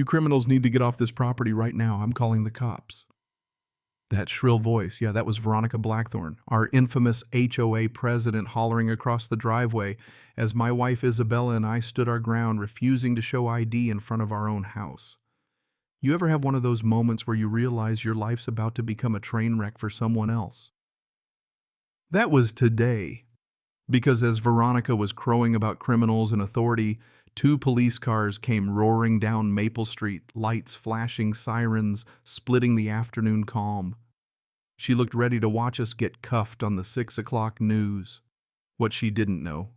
You criminals need to get off this property right now. I'm calling the cops. That shrill voice, yeah, that was Veronica Blackthorne, our infamous HOA president, hollering across the driveway as my wife Isabella and I stood our ground, refusing to show ID in front of our own house. You ever have one of those moments where you realize your life's about to become a train wreck for someone else? That was today, because as Veronica was crowing about criminals and authority, two police cars came roaring down Maple Street, lights flashing, sirens splitting the afternoon calm. She looked ready to watch us get cuffed on the 6 o'clock news. What she didn't know: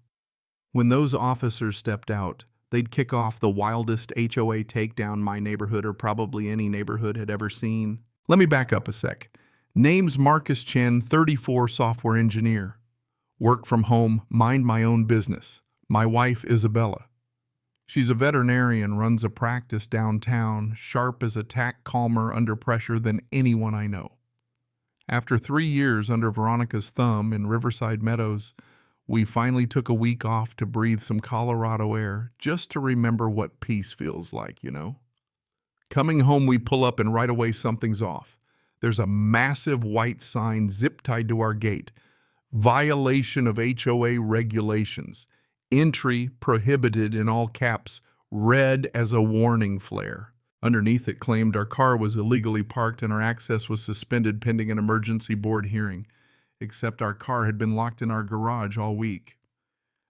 when those officers stepped out, they'd kick off the wildest HOA takedown my neighborhood or probably any neighborhood had ever seen. Let me back up a sec. Name's Marcus Chen, 34, software engineer. Work from home, mind my own business. My wife, Isabella. She's a veterinarian, runs a practice downtown, sharp as a tack, calmer under pressure than anyone I know. After 3 years under Veronica's thumb in Riverside Meadows, we finally took a week off to breathe some Colorado air, just to remember what peace feels like, you know? Coming home, we pull up and right away something's off. There's a massive white sign zip-tied to our gate. Violation of HOA regulations. Entry prohibited in all caps, red as a warning flare. Underneath it claimed our car was illegally parked and our access was suspended pending an emergency board hearing. Except our car had been locked in our garage all week.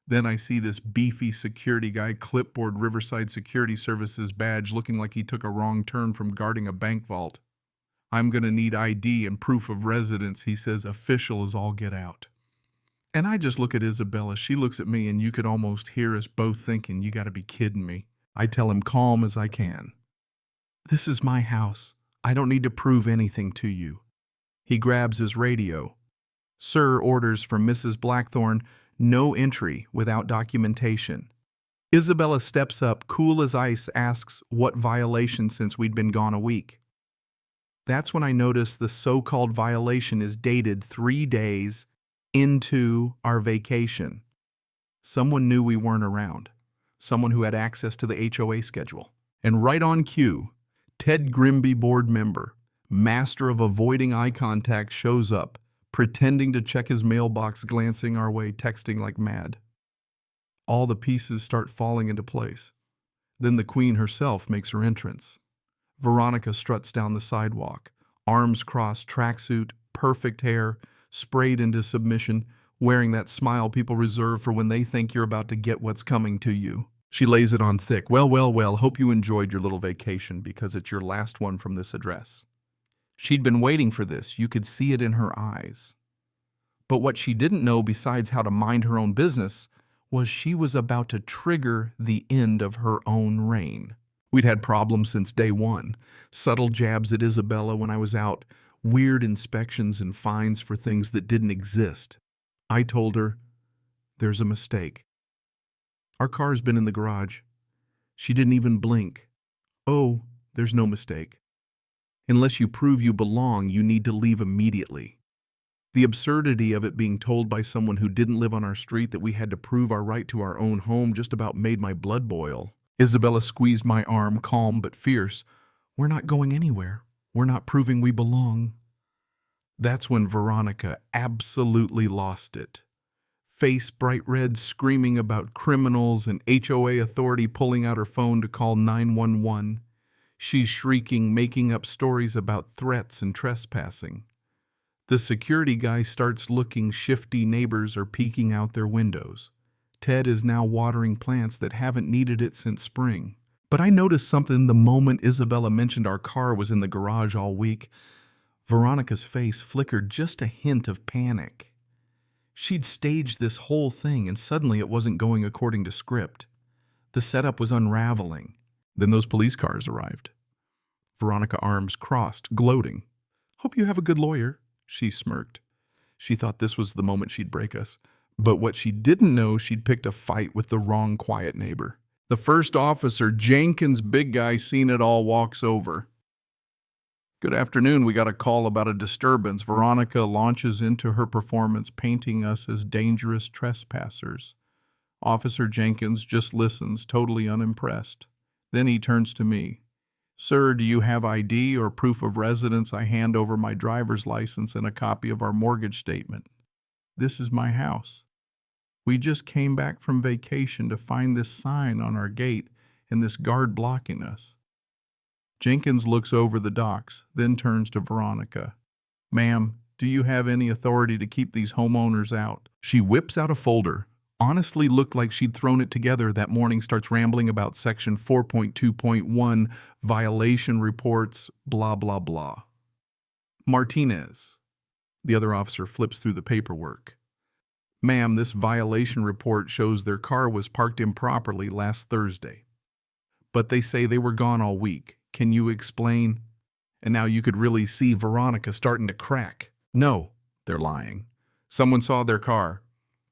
Then I see this beefy security guy, clipboard Riverside Security Services badge, looking like he took a wrong turn from guarding a bank vault. I'm gonna need ID and proof of residence, he says, official as all get out. And I just look at Isabella. She looks at me and you could almost hear us both thinking, you gotta be kidding me. I tell him calm as I can. This is my house. I don't need to prove anything to you. He grabs his radio. Sir, orders from Mrs. Blackthorne, no entry without documentation. Isabella steps up, cool as ice, asks what violation since we'd been gone a week. That's when I notice the so-called violation is dated 3 days into our vacation. Someone knew we weren't around. Someone who had access to the HOA schedule. And right on cue, Ted Grimby, board member, master of avoiding eye contact, shows up, pretending to check his mailbox, glancing our way, texting like mad. All the pieces start falling into place. Then the queen herself makes her entrance. Veronica struts down the sidewalk, arms crossed, tracksuit, perfect hair, sprayed into submission, wearing that smile people reserve for when they think you're about to get what's coming to you. She lays it on thick. Well, hope you enjoyed your little vacation because it's your last one from this address. She'd been waiting for this. You could see it in her eyes. But what she didn't know, besides how to mind her own business, was she was about to trigger the end of her own reign. We'd had problems since day one. Subtle jabs at Isabella when I was out, weird inspections and fines for things that didn't exist. I told her, there's a mistake. Our car's been in the garage. She didn't even blink. Oh, there's no mistake. Unless you prove you belong, you need to leave immediately. The absurdity of it being told by someone who didn't live on our street that we had to prove our right to our own home just about made my blood boil. Isabella squeezed my arm, calm but fierce. We're not going anywhere. We're not proving we belong. That's when Veronica absolutely lost it. Face bright red, screaming about criminals and HOA authority, pulling out her phone to call 911. She's shrieking, making up stories about threats and trespassing. The security guy starts looking. Shifty neighbors are peeking out their windows. Ted is now watering plants that haven't needed it since spring. But I noticed something the moment Isabella mentioned our car was in the garage all week. Veronica's face flickered just a hint of panic. She'd staged this whole thing, and suddenly it wasn't going according to script. The setup was unraveling. Then those police cars arrived. Veronica, arms crossed, gloating. Hope you have a good lawyer, she smirked. She thought this was the moment she'd break us. But what she didn't know, she'd picked a fight with the wrong quiet neighbor. The first officer, Jenkins, big guy, seen it all, walks over. Good afternoon, we got a call about a disturbance. Veronica launches into her performance, painting us as dangerous trespassers. Officer Jenkins just listens, totally unimpressed. Then he turns to me. Sir, do you have ID or proof of residence? I hand over my driver's license and a copy of our mortgage statement. This is my house. We just came back from vacation to find this sign on our gate and this guard blocking us. Jenkins looks over the docs, then turns to Veronica. Ma'am, do you have any authority to keep these homeowners out? She whips out a folder. Honestly looked like she'd thrown it together that morning, starts rambling about section 4.2.1, violation reports, blah, blah, blah. Martinez. The other officer flips through the paperwork. Ma'am, this violation report shows their car was parked improperly last Thursday. But they say they were gone all week. Can you explain? And now you could really see Veronica starting to crack. No, they're lying. Someone saw their car.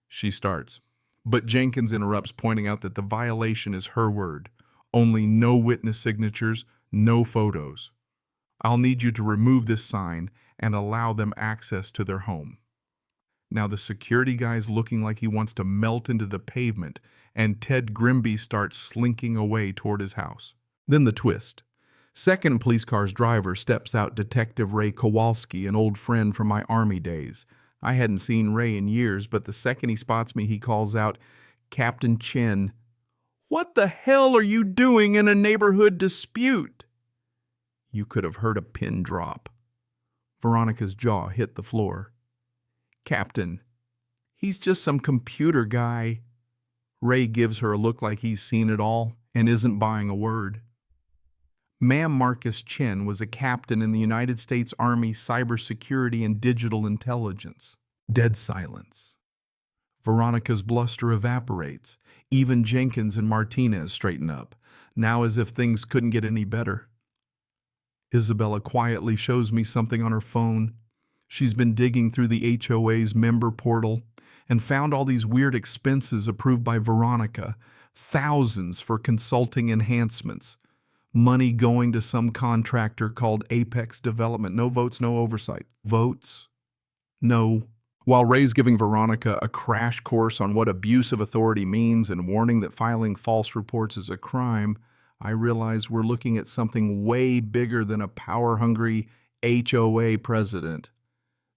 She starts. But Jenkins interrupts, pointing out that the violation is her word. Only no witness signatures, no photos. I'll need you to remove this sign and allow them access to their home. Now the security guy's looking like he wants to melt into the pavement, and Ted Grimby starts slinking away toward his house. Then the twist. Second police car's driver steps out Detective Ray Kowalski, an old friend from my Army days. I hadn't seen Ray in years, but the second he spots me, he calls out, Captain Chen. What the hell are you doing in a neighborhood dispute? You could have heard a pin drop. Veronica's jaw hit the floor. Captain, he's just some computer guy. Ray gives her a look like he's seen it all and isn't buying a word. Ma'am, Marcus Chen was a captain in the United States Army Cybersecurity and Digital Intelligence. Dead silence. Veronica's bluster evaporates. Even Jenkins and Martinez straighten up, now as if things couldn't get any better. Isabella quietly shows me something on her phone. She's been digging through the HOA's member portal and found all these weird expenses approved by Veronica, thousands for consulting enhancements. Money going to some contractor called Apex Development. No votes, no oversight. Votes? No. While Ray's giving Veronica a crash course on what abuse of authority means and warning that filing false reports is a crime, I realize we're looking at something way bigger than a power-hungry HOA president.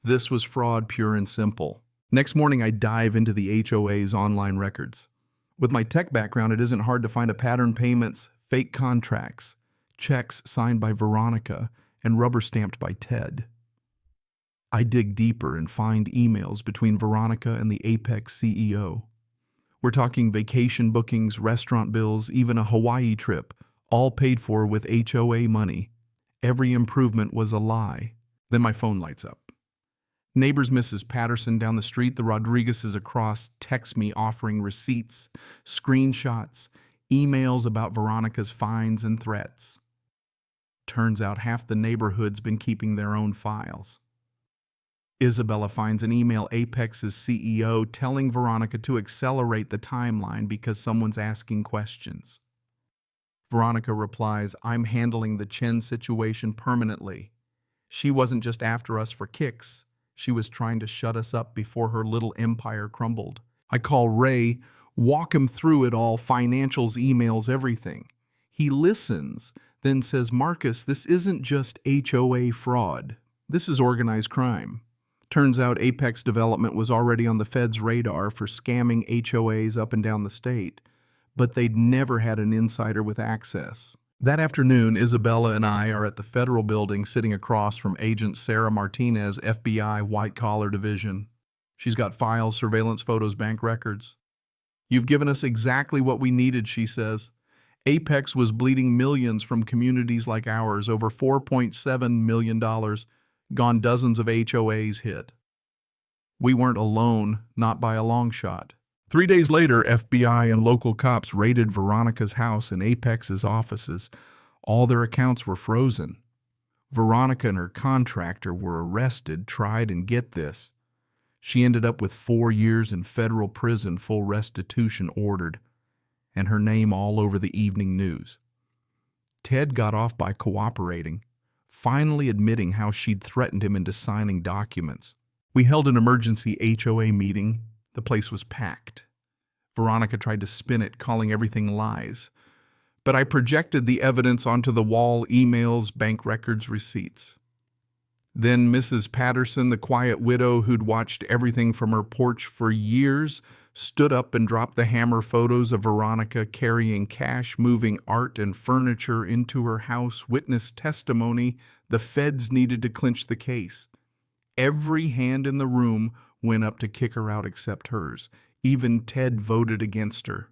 This was fraud, pure and simple. Next morning, I dive into the HOA's online records. With my tech background, it isn't hard to find a pattern payments, fake contracts, checks signed by Veronica, and rubber-stamped by Ted. I dig deeper and find emails between Veronica and the Apex CEO. We're talking vacation bookings, restaurant bills, even a Hawaii trip, all paid for with HOA money. Every improvement was a lie. Then my phone lights up. Neighbors Mrs. Patterson down the street, the Rodriguezes across, text me offering receipts, screenshots, emails about Veronica's fines and threats. Turns out half the neighborhood's been keeping their own files. Isabella finds an email Apex's CEO telling Veronica to accelerate the timeline because someone's asking questions. Veronica replies, I'm handling the Chen situation permanently. She wasn't just after us for kicks. She was trying to shut us up before her little empire crumbled. I call Ray, walk him through it all, financials, emails, everything. He listens, then says, Marcus, this isn't just HOA fraud. This is organized crime. Turns out Apex Development was already on the Fed's radar for scamming HOAs up and down the state, but they'd never had an insider with access. That afternoon, Isabella and I are at the federal building sitting across from Agent Sarah Martinez, FBI White Collar Division. She's got files, surveillance photos, bank records. You've given us exactly what we needed, she says. Apex was bleeding millions from communities like ours, over $4.7 million, gone dozens of HOAs hit. We weren't alone, not by a long shot. 3 days later, FBI and local cops raided Veronica's house and Apex's offices. All their accounts were frozen. Veronica and her contractor were arrested, tried, and get this. She ended up with 4 years in federal prison, full restitution ordered, and her name all over the evening news. Ted got off by cooperating, finally admitting how she'd threatened him into signing documents. We held an emergency HOA meeting. The place was packed. Veronica tried to spin it, calling everything lies. But I projected the evidence onto the wall: emails, bank records, receipts. Then Mrs. Patterson, the quiet widow who'd watched everything from her porch for years, stood up and dropped the hammer: photos of Veronica carrying cash, moving art and furniture into her house, witness testimony. The feds needed to clinch the case. Every hand in the room went up to kick her out except hers. Even Ted voted against her.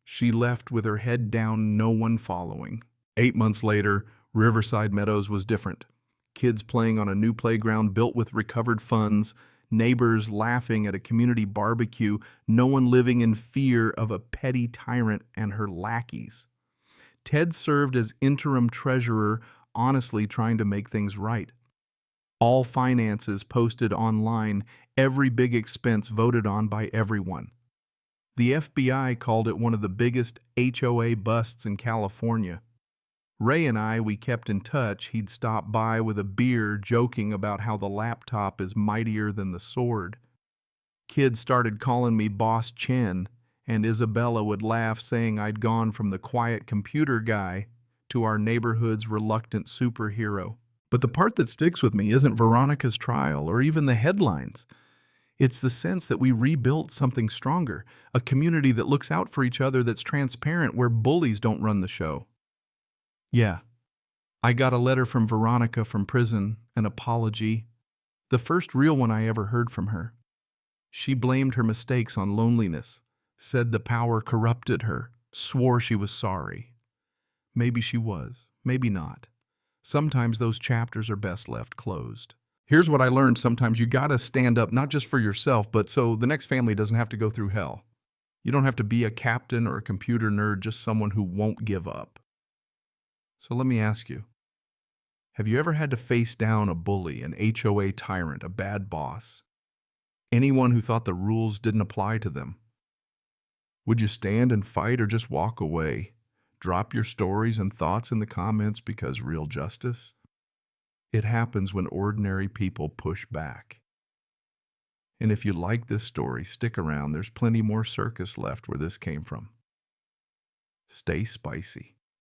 She left with her head down, no one following. 8 months later, Riverside Meadows was different. Kids playing on a new playground built with recovered funds, neighbors laughing at a community barbecue, no one living in fear of a petty tyrant and her lackeys. Ted served as interim treasurer, honestly trying to make things right. All finances posted online, every big expense voted on by everyone. The FBI called it one of the biggest HOA busts in California. Ray and we kept in touch. He'd stop by with a beer, joking about how the laptop is mightier than the sword. Kids started calling me Boss Chen, and Isabella would laugh, saying I'd gone from the quiet computer guy to our neighborhood's reluctant superhero. But the part that sticks with me isn't Veronica's trial or even the headlines. It's the sense that we rebuilt something stronger, a community that looks out for each other, that's transparent, where bullies don't run the show. Yeah, I got a letter from Veronica from prison, an apology, the first real one I ever heard from her. She blamed her mistakes on loneliness, said the power corrupted her, swore she was sorry. Maybe she was, maybe not. Sometimes those chapters are best left closed. Here's what I learned: sometimes you gotta stand up, not just for yourself, but so the next family doesn't have to go through hell. You don't have to be a captain or a computer nerd, just someone who won't give up. So let me ask you, have you ever had to face down a bully, an HOA tyrant, a bad boss? Anyone who thought the rules didn't apply to them? Would you stand and fight or just walk away? Drop your stories and thoughts in the comments, because real justice, it happens when ordinary people push back. And if you like this story, stick around. There's plenty more circus left where this came from. Stay spicy.